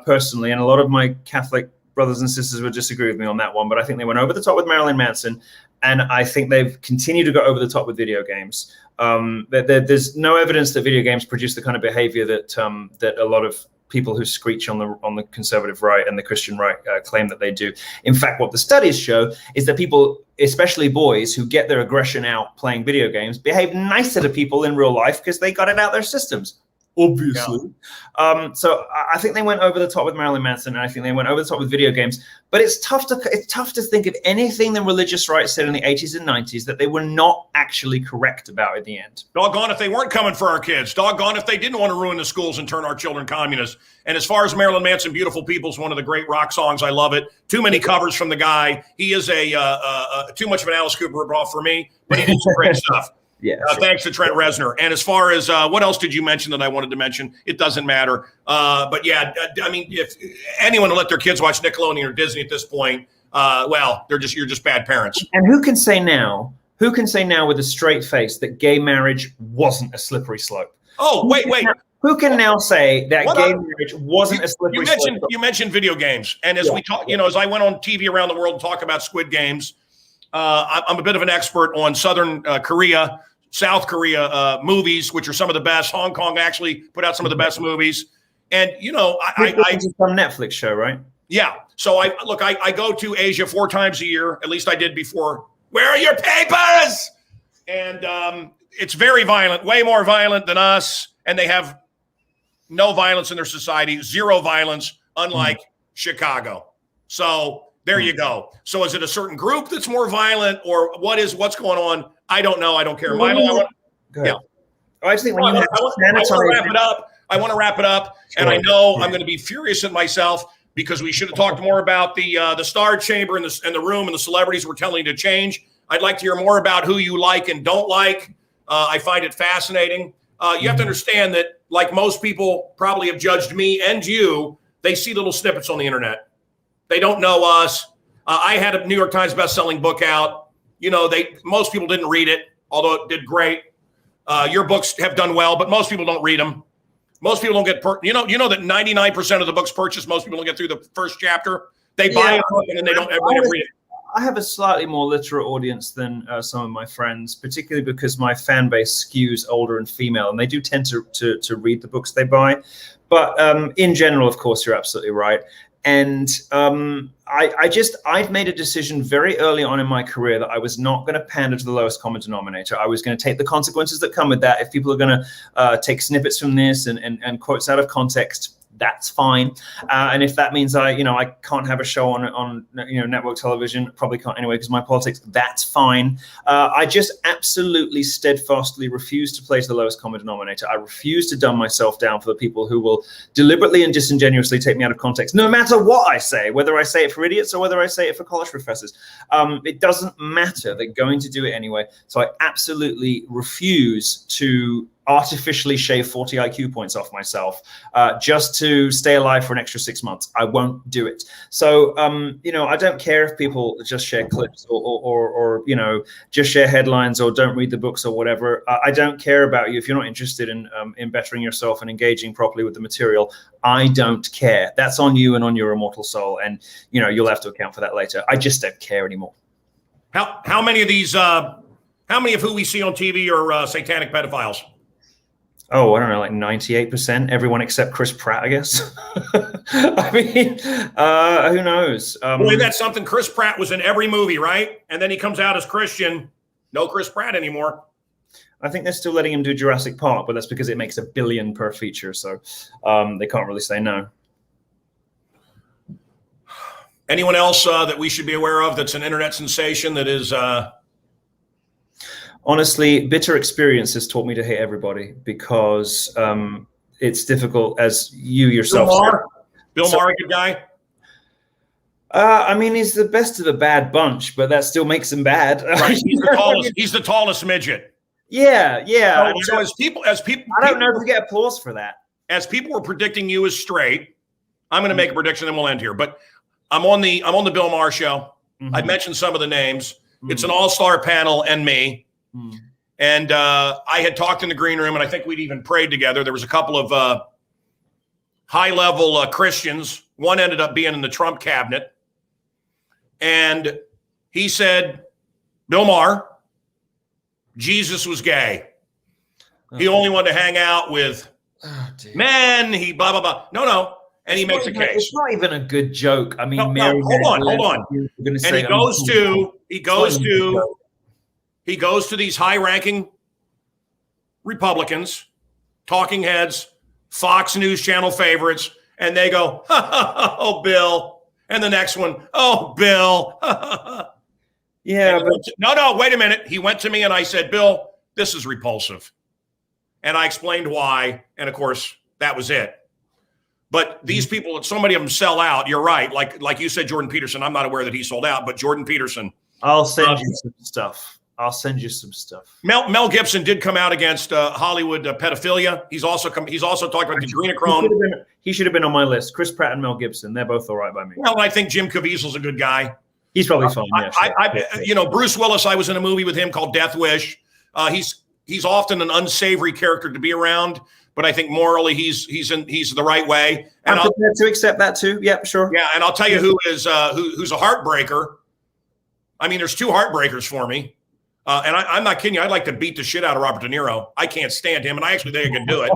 personally, and a lot of my Catholic brothers and sisters would disagree with me on that one, but I think they went over the top with Marilyn Manson, and I think they've continued to go over the top with video games. There's no evidence that video games produce the kind of behavior that a lot of people who screech on the conservative right and the Christian right claim that they do. In fact, what the studies show is that people, especially boys, who get their aggression out playing video games behave nicer to people in real life because they got it out their systems. Obviously. Yeah. So I think they went over the top with Marilyn Manson, and I think they went over the top with video games. But it's tough to think of anything the religious right said in the 80s and 90s that they were not actually correct about at the end. Doggone if they weren't coming for our kids. Doggone if they didn't want to ruin the schools and turn our children communist. And as far as Marilyn Manson, Beautiful People is one of the great rock songs. I love it. Too many covers from the guy. He is too much of an Alice Cooper ripoff for me, but he did some great stuff. Yeah. Thanks to Trent Reznor. And as far as what else did you mention that I wanted to mention? It doesn't matter. But yeah, I mean, if anyone will let their kids watch Nickelodeon or Disney at this point, well, you're just bad parents. And who can say now with a straight face that gay marriage wasn't a slippery slope? Oh, wait. Who can now say that gay marriage wasn't a slippery slope? You mentioned video games. And as we talk, as I went on TV around the world to talk about Squid Games, I'm a bit of an expert on Southern Korea, South Korea movies, which are some of the best. Hong Kong actually put out some of the best movies. And, it's some Netflix show, right? Yeah. So I go to Asia 4 times a year. At least I did before. Where are your papers? And it's very violent, way more violent than us. And they have no violence in their society, zero violence, unlike Chicago. So there you go. So is it a certain group that's more violent, or what's going on? I don't know. I don't care. Milo, I just think when I want to wrap it up. And I know I'm going to be furious at myself because we should have talked more about the Star Chamber and the room and the celebrities we're telling you to change. I'd like to hear more about who you like and don't like. I find it fascinating. You have to understand that, like most people probably have judged me and you, they see little snippets on the internet. They don't know us. I had a New York Times best-selling book out. Most people didn't read it, although it did great. Your books have done well, but most people don't read them. Most people don't get you know that 99% of the books purchased, most people don't get through the first chapter. They buy a book and then they don't read it. I have a slightly more literate audience than some of my friends, particularly because my fan base skews older and female, and they do tend to read the books they buy. But in general, of course, you're absolutely right. And I'd made a decision very early on in my career that I was not going to pander to the lowest common denominator. I was going to take the consequences that come with that. If people are going to take snippets from this and quotes out of context, that's fine. And if that means I can't have a show on network television, probably can't anyway because of my politics, that's fine. I just absolutely steadfastly refuse to play to the lowest common denominator. I refuse to dumb myself down for the people who will deliberately and disingenuously take me out of context, no matter what I say, whether I say it for idiots or whether I say it for college professors. It doesn't matter. They're going to do it anyway. So I absolutely refuse to artificially shave 40 IQ points off myself just to stay alive for an extra 6 months. I won't do it. So, I don't care if people just share clips or just share headlines or don't read the books or whatever. I don't care about you. If you're not interested in bettering yourself and engaging properly with the material, I don't care. That's on you and on your immortal soul. And, you'll have to account for that later. I just don't care anymore. How many of these, how many of who we see on TV are satanic pedophiles? Oh, I don't know, like 98%. Everyone except Chris Pratt, I guess. I mean, who knows? Well, that's something. Chris Pratt was in every movie, right? And then he comes out as Christian. No Chris Pratt anymore. I think they're still letting him do Jurassic Park, but that's because it makes $1 billion per feature. So they can't really say no. Anyone else that we should be aware of that's an internet sensation that is... Honestly, bitter experience has taught me to hate everybody because it's difficult, as you yourself said. Bill Maher, a good guy? I mean, he's the best of the bad bunch, but that still makes him bad. Right. He's the tallest midget. Yeah. So as people, I don't know if we get applause for that. As people were predicting you as straight, I'm going to make a prediction, and we'll end here. But I'm on the Bill Maher show. Mm-hmm. I've mentioned some of the names. Mm-hmm. It's an all-star panel and me. Hmm. And I had talked in the green room, and I think we'd even prayed together. There was a couple of high-level Christians. One ended up being in the Trump cabinet. And he said, Bill Maher, Jesus was gay. He only wanted to hang out with Men, he blah, blah, blah. No. And he makes a case. It's not even a good joke. I mean, no, hold on. And he goes to these high-ranking Republicans, talking heads, Fox News Channel favorites, and they go, oh, Bill. And the next one, oh, Bill. Yeah. No, wait a minute. He went to me and I said, Bill, this is repulsive. And I explained why. And of course, that was it. But these people, so many of them sell out. You're right. Like you said, Jordan Peterson. I'm not aware that he sold out, but Jordan Peterson. I'll send you some stuff. Mel Gibson did come out against Hollywood pedophilia. He's also talked about the adrenochrome. He should have been on my list. Chris Pratt and Mel Gibson. They're both all right by me. Well, I think Jim Caviezel's a good guy. He's probably fine. Yeah, Bruce Willis. I was in a movie with him called Death Wish. He's often an unsavory character to be around. But I think morally he's the right way. And I'm prepared to accept that too. Yeah, sure. Yeah, and I'll tell you who's a heartbreaker. I mean, there's two heartbreakers for me. And I'm not kidding you. I'd like to beat the shit out of Robert De Niro. I can't stand him, and I actually think I can do it.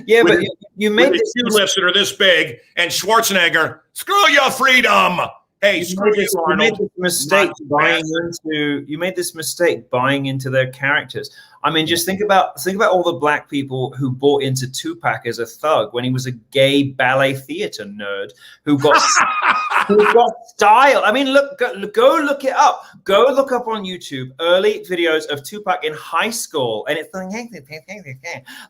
Yeah, but you made the two lips that are this big, and Schwarzenegger, screw your freedom. Hey, screw you, Arnold. You made this mistake buying into their characters. I mean, just think about all the black people who bought into Tupac as a thug when he was a gay ballet theater nerd who got style. I mean, go look it up. Go look up on YouTube early videos of Tupac in high school, and it's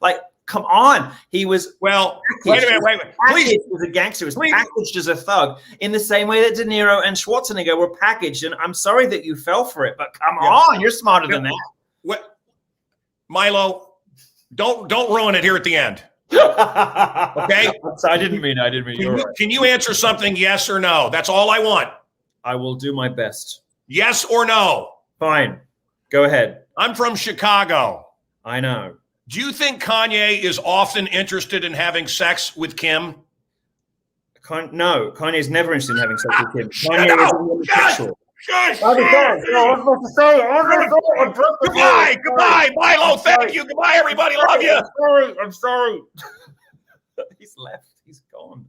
like, come on. He was wait a minute. Please, he was a gangster. He was packaged as a thug in the same way that De Niro and Schwarzenegger were packaged. And I'm sorry that you fell for it, but come on, you're smarter than that. What? Milo, don't ruin it here at the end. Okay? I didn't mean. Can you answer something, yes or no? That's all I want. I will do my best. Yes or no? Fine. Go ahead. I'm from Chicago. I know. Do you think Kanye is often interested in having sex with Kim? No, Kanye's never interested in having sex with Kim. Kanye is homosexual. Goodbye, Milo. Thank you. Goodbye, everybody. Love you. I'm sorry. He's left. He's gone.